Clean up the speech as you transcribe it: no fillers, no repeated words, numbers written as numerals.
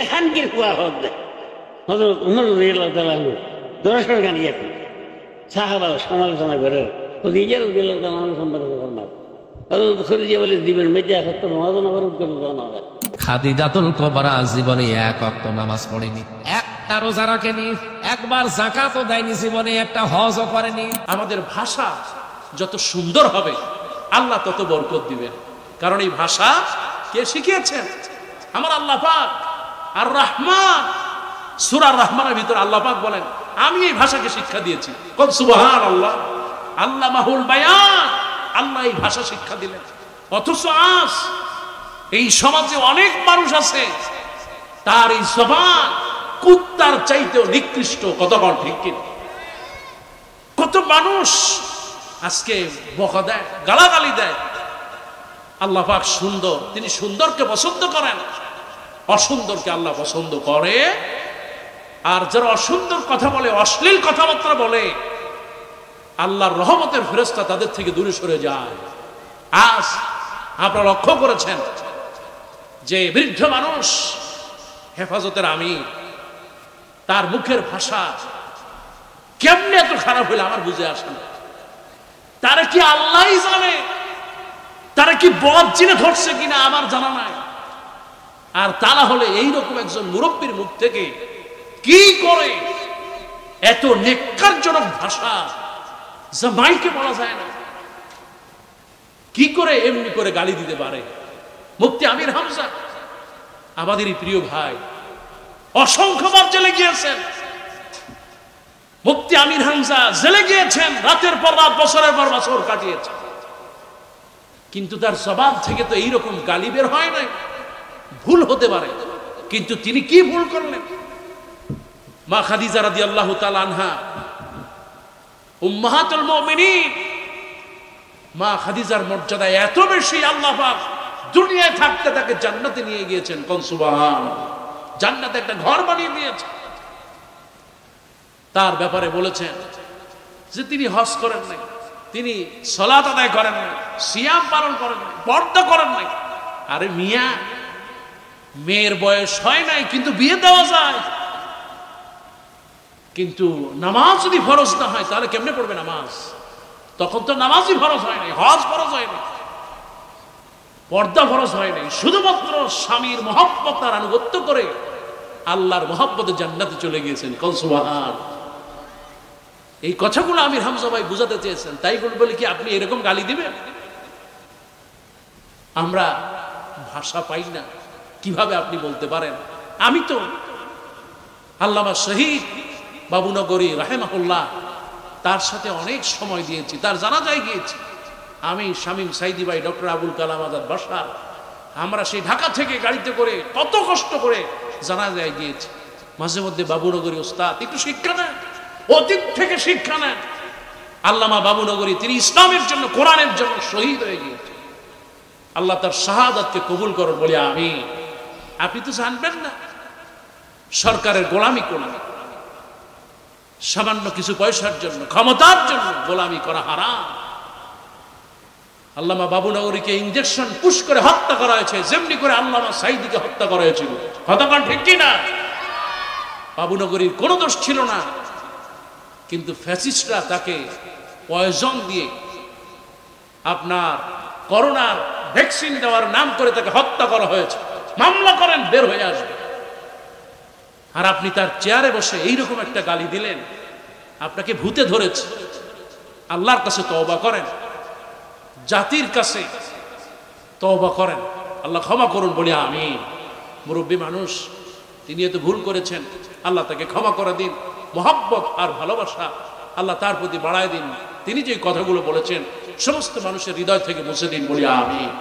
এখানকার কুয়া হক দেয় হযরত উমর রাদিয়াল্লাহু তাআলা আনহু দর্শন গান ইয়াতেন সাহাবা সমালোচনা করে খাদিজা রাদিয়াল্লাহু তাআলা আনহা সম্পর্কে ফরমান হযরত খাদিজা বলে দিবেন মেজা হত্যা নামাজ নবরত করে জানা যায় খাদিজাতুল কুবরা জীবনে এক ওয়াক্ত নামাজ পড়েনি, একটা রোজা রাখেনি, একবার যাকাতও দেয়নি, জীবনে একটা হজও করেনি। আমাদের ভাষা যত সুন্দর হবে আল্লাহ তত বরকত দিবেন, কারণ এই ভাষা কে শিখিয়েছেন? আমার আল্লাহ পাক। আর রহমান, সূরা রহমানের ভিতর আল্লাহ পাক বলেন আমি এই ভাষাকে শিক্ষা দিয়েছি। কোন সুবহানাল্লাহ, আল্লামাহুল বায়ান, আল্লাহ এই ভাষা শিক্ষা দিলেন। অথচ আজ এই সমাজে অনেক মানুষ আছে তার এই জবান কুত্তার চাইতেও নিকৃষ্ট। কতক্ষণ ঠিক কিনা? কত মানুষ আজকে বকা দেয়, গালাগালি দেয়। আল্লাহ পাক সুন্দর, তিনি সুন্দরকে পছন্দ করেন, অসুন্দরকে আল্লাহ পছন্দ করে। আর যারা অসুন্দর কথা বলে, অশ্লীল কথাবার্তা বলে, আল্লাহর রহমতের ফেরেশতা তাদের থেকে দূরে সরে যায়। আজ আপনারা লক্ষ্য করেছেন যে বৃদ্ধ মানুষ, হেফাজতের আমির, তার মুখের ভাষা কেমনে এত খারাপ হইলে আমার বুঝে আসে না। তারা কি আল্লাহই জানে, তারা কি বদ চিনে ধরছে কিনা আমার জানা নাই। আর তা না হলে এইরকম একজন মুরব্বীর মুখ থেকে কি করে এত নেককারজনক ভাষা, যা মাইকে বলা যায় না, কি করে এমনি করে গালি দিতে পারে? মুফতি আমির হামজা আমাদেরই প্রিয় ভাই, অসংখ্যবার জেলে গিয়েছেন। মুফতি আমির হামজা জেলে গিয়েছেন, রাতের পর রাত, বছরের পর বছর কাটিয়েছেন, কিন্তু তার জবাব থেকে তো এইরকম গালি বের হয় নাই। ভুল হতে পারে, কিন্তু তিনি কি ভুল করলেন? মা খাদিজা রাদিয়াল্লাহু তাআলা আনহা, উম্মাহাতুল মুমিনিন, মা খাদিজার মর্যাদা এত বেশি, আল্লাহ পাক দুনিয়ায় থাকতে তাকে জান্নাতে নিয়ে গিয়েছেন। কোন সুবহানাল্লাহ, জান্নাতে একটা ঘর বানিয়ে দিয়েছেন। তার ব্যাপারে বলেছেন যে তিনি হজ করেন নাই, তিনি সালাত আদায় করেন নাই, সিয়াম পালন করেন নাই, পর্দা করেন নাই। আরে মিয়া, মেয়ের বয়স হয় নাই কিন্তু বিয়ে দেওয়া যায়, কিন্তু নামাজ যদি ফরজ না হয় তাহলে কেমনে পড়বে নামাজ? তখন তো নামাজই ফরজ হয় নাই, হজ ফরজ হয় নাই, পর্দা ফরজ হয় নাই। শুধুমাত্র স্বামীর মহব্বত আর আনুগত্য করে আল্লাহর মহব্বতে জান্নাতে চলে গিয়েছেন। কোন সুবহান। এই কথাগুলো আমির হামজা ভাই বুঝাতে চেয়েছেন, তাই বলে কি আপনি এরকম গালি দিবেন? আমরা ভাষা পাই না, কিভাবে আপনি বলতে পারেন? আমি তো আল্লামা শহীদ বাবুনগরী রাহেমাহুল্লাহ, তার সাথে অনেক সময় দিয়েছি, তার জানাজায় গিয়েছি। আমি, শামীম সাইদি ভাই, ডক্টর আবুল কালাম আজাদ বাশার, আমরা সেই ঢাকা থেকে গাড়িতে করে কত কষ্ট করে জানাজায় গিয়েছি। মাঝে মধ্যে বাবুনগরী ওস্তাদ একটু শিক্ষা নেন, অতীত থেকে শিক্ষা নেন। আল্লামা বাবুনগরী, তিনি ইসলামের জন্য, কোরআনের জন্য শহীদ হয়ে গিয়েছে। আল্লাহ তার শাহাদাতকে কবুল করুন বলে আমি। আপনি তো জানবেন না সরকারের গোলামি করলেন, সামান্য কিছু পয়সার জন্য, ক্ষমতার জন্য গোলামি করা হারাম। আল্লামা বাবুনগরীকে ইনজেকশন পুশ করে হত্যা করা হয়েছে, যেমনি করে আল্লামা সাইদিকে হত্যা করা হয়েছিল। হত্যাকাণ্ড ঠিক কিনা? বাবুনগরীর কোনো দোষ ছিল না, কিন্তু ফ্যাসিস্টরা তাকে পয়জন দিয়ে, আপনার করোনার ভ্যাকসিন দেওয়ার নাম করে তাকে হত্যা করা হয়েছে। মামলা করেন, বের হয়ে আসবে। আর আপনি তার চেয়ারে বসে এইরকম একটা গালি দিলেন, আপনাকে ভূতে ধরেছে। আল্লাহর কাছে তওবা করেন, জাতির কাছে তওবা করেন, আল্লাহ ক্ষমা করুন বলি আমিন। মুরব্বী মানুষ, তিনি এত ভুল করেছেন, আল্লাহ তাকে ক্ষমা করে দিন। মহব্বত আর ভালোবাসা আল্লাহ তার প্রতি বাড়ায় দিন। তিনি যে কথাগুলো বলেছেন সমস্ত মানুষের হৃদয় থেকে মুছে দিন বলি আমিন।